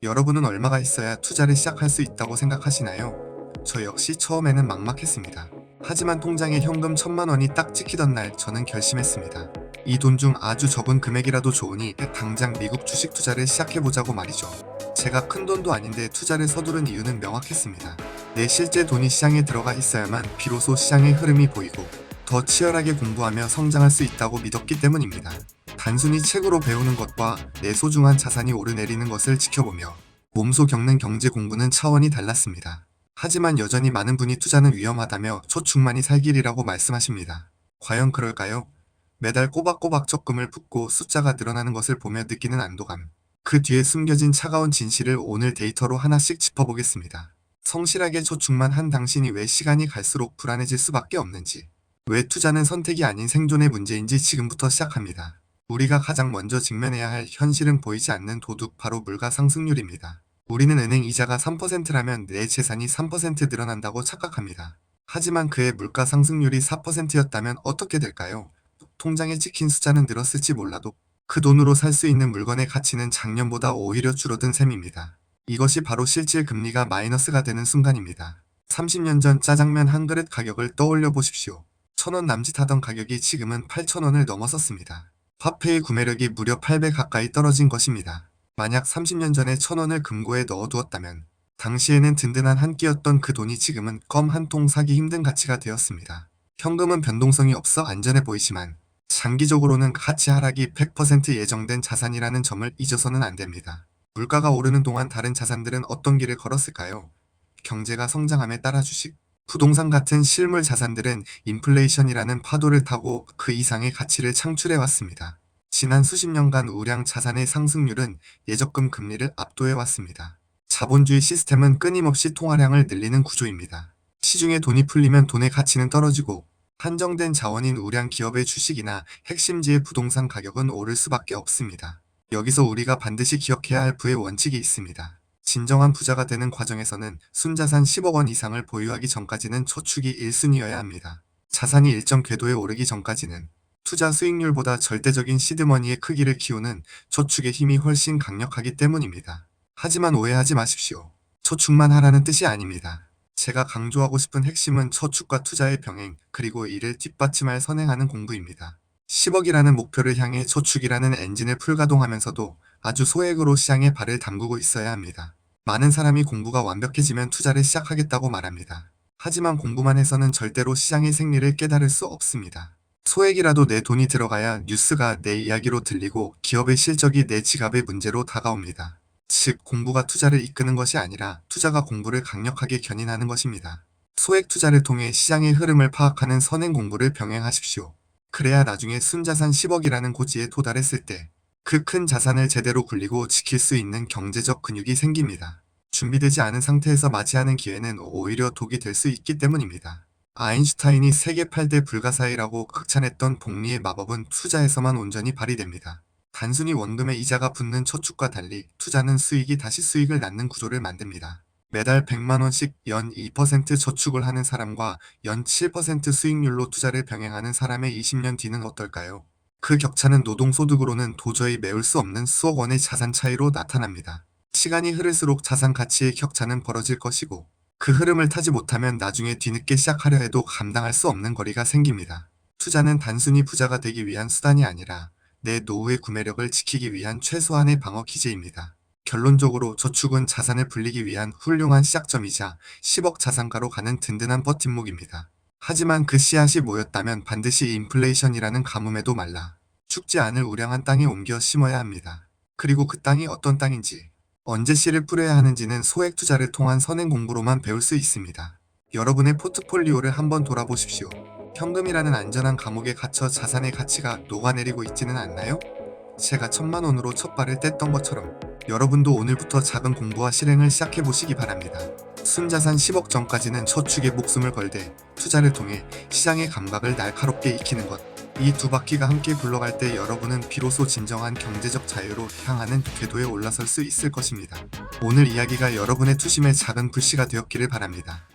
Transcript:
여러분은 얼마가 있어야 투자를 시작할 수 있다고 생각하시나요? 저 역시 처음에는 막막했습니다. 하지만 통장에 현금 1,000만 원이 딱 찍히던 날 저는 결심했습니다. 이 돈 중 아주 적은 금액이라도 좋으니 당장 미국 주식 투자를 시작해보자고 말이죠. 제가 큰 돈도 아닌데 투자를 서두른 이유는 명확했습니다. 내 실제 돈이 시장에 들어가 있어야만 비로소 시장의 흐름이 보이고 더 치열하게 공부하며 성장할 수 있다고 믿었기 때문입니다. 단순히 책으로 배우는 것과 내 소중한 자산이 오르내리는 것을 지켜보며 몸소 겪는 경제 공부는 차원이 달랐습니다. 하지만 여전히 많은 분이 투자는 위험하다며 초축만이 살 길이라고 말씀하십니다. 과연 그럴까요? 매달 꼬박꼬박 적금을 붓고 숫자가 늘어나는 것을 보며 느끼는 안도감. 그 뒤에 숨겨진 차가운 진실을 오늘 데이터로 하나씩 짚어보겠습니다. 성실하게 저축만 한 당신이 왜 시간이 갈수록 불안해질 수밖에 없는지, 왜 투자는 선택이 아닌 생존의 문제인지 지금부터 시작합니다. 우리가 가장 먼저 직면해야 할 현실은 보이지 않는 도둑, 바로 물가 상승률입니다. 우리는 은행 이자가 3%라면 내 재산이 3% 늘어난다고 착각합니다. 하지만 그의 물가 상승률이 4%였다면 어떻게 될까요? 통장에 찍힌 숫자는 늘었을지 몰라도 그 돈으로 살 수 있는 물건의 가치는 작년보다 오히려 줄어든 셈입니다. 이것이 바로 실질 금리가 마이너스가 되는 순간입니다. 30년 전 짜장면 한 그릇 가격을 떠올려 보십시오. 1,000원 남짓하던 가격이 지금은 8,000원을 넘어섰습니다. 화폐의 구매력이 무려 8배 가까이 떨어진 것입니다. 만약 30년 전에 1,000원을 금고에 넣어두었다면 당시에는 든든한 한 끼였던 그 돈이 지금은 껌 한 통 사기 힘든 가치가 되었습니다. 현금은 변동성이 없어 안전해 보이지만 장기적으로는 가치 하락이 100% 예정된 자산이라는 점을 잊어서는 안 됩니다. 물가가 오르는 동안 다른 자산들은 어떤 길을 걸었을까요? 경제가 성장함에 따라 주식, 부동산 같은 실물 자산들은 인플레이션이라는 파도를 타고 그 이상의 가치를 창출해 왔습니다. 지난 수십 년간 우량 자산의 상승률은 예적금 금리를 압도해 왔습니다. 자본주의 시스템은 끊임없이 통화량을 늘리는 구조입니다. 시중에 돈이 풀리면 돈의 가치는 떨어지고 한정된 자원인 우량 기업의 주식이나 핵심지의 부동산 가격은 오를 수밖에 없습니다. 여기서 우리가 반드시 기억해야 할 부의 원칙이 있습니다. 진정한 부자가 되는 과정에서는 순자산 10억 원 이상을 보유하기 전까지는 저축이 1순위여야 합니다. 자산이 일정 궤도에 오르기 전까지는 투자 수익률보다 절대적인 시드머니의 크기를 키우는 저축의 힘이 훨씬 강력하기 때문입니다. 하지만 오해하지 마십시오. 저축만 하라는 뜻이 아닙니다. 제가 강조하고 싶은 핵심은 저축과 투자의 병행, 그리고 이를 뒷받침할 선행하는 공부입니다. 10억이라는 목표를 향해 저축이라는 엔진을 풀가동하면서도 아주 소액으로 시장에 발을 담그고 있어야 합니다. 많은 사람이 공부가 완벽해지면 투자를 시작하겠다고 말합니다. 하지만 공부만 해서는 절대로 시장의 생리를 깨달을 수 없습니다. 소액이라도 내 돈이 들어가야 뉴스가 내 이야기로 들리고 기업의 실적이 내 지갑의 문제로 다가옵니다. 즉, 공부가 투자를 이끄는 것이 아니라 투자가 공부를 강력하게 견인하는 것입니다. 소액 투자를 통해 시장의 흐름을 파악하는 선행 공부를 병행하십시오. 그래야 나중에 순자산 10억이라는 고지에 도달했을 때 그 큰 자산을 제대로 굴리고 지킬 수 있는 경제적 근육이 생깁니다. 준비되지 않은 상태에서 맞이하는 기회는 오히려 독이 될 수 있기 때문입니다. 아인슈타인이 세계 8대 불가사의라고 극찬했던 복리의 마법은 투자에서만 온전히 발휘됩니다. 단순히 원금의 이자가 붙는 저축과 달리 투자는 수익이 다시 수익을 낳는 구조를 만듭니다. 매달 100만 원씩 연 2% 저축을 하는 사람과 연 7% 수익률로 투자를 병행하는 사람의 20년 뒤는 어떨까요? 그 격차는 노동소득으로는 도저히 메울 수 없는 수억 원의 자산 차이로 나타납니다. 시간이 흐를수록 자산 가치의 격차는 벌어질 것이고 그 흐름을 타지 못하면 나중에 뒤늦게 시작하려 해도 감당할 수 없는 거리가 생깁니다. 투자는 단순히 부자가 되기 위한 수단이 아니라 내 노후의 구매력을 지키기 위한 최소한의 방어 기제입니다. 결론적으로 저축은 자산을 불리기 위한 훌륭한 시작점이자 10억 자산가로 가는 든든한 버팀목입니다. 하지만 그 씨앗이 모였다면 반드시 인플레이션이라는 가뭄에도 말라 죽지 않을 우량한 땅에 옮겨 심어야 합니다. 그리고 그 땅이 어떤 땅인지, 언제 씨를 뿌려야 하는지는 소액 투자를 통한 선행 공부로만 배울 수 있습니다. 여러분의 포트폴리오를 한번 돌아보십시오. 현금이라는 안전한 감옥에 갇혀 자산의 가치가 녹아내리고 있지는 않나요? 제가 1,000만 원으로 첫 발을 뗐던 것처럼 여러분도 오늘부터 작은 공부와 실행을 시작해보시기 바랍니다. 순자산 10억 전까지는 저축에 목숨을 걸되 투자를 통해 시장의 감각을 날카롭게 익히는 것. 이 두 바퀴가 함께 굴러갈 때 여러분은 비로소 진정한 경제적 자유로 향하는 궤도에 올라설 수 있을 것입니다. 오늘 이야기가 여러분의 투심의 작은 불씨가 되었기를 바랍니다.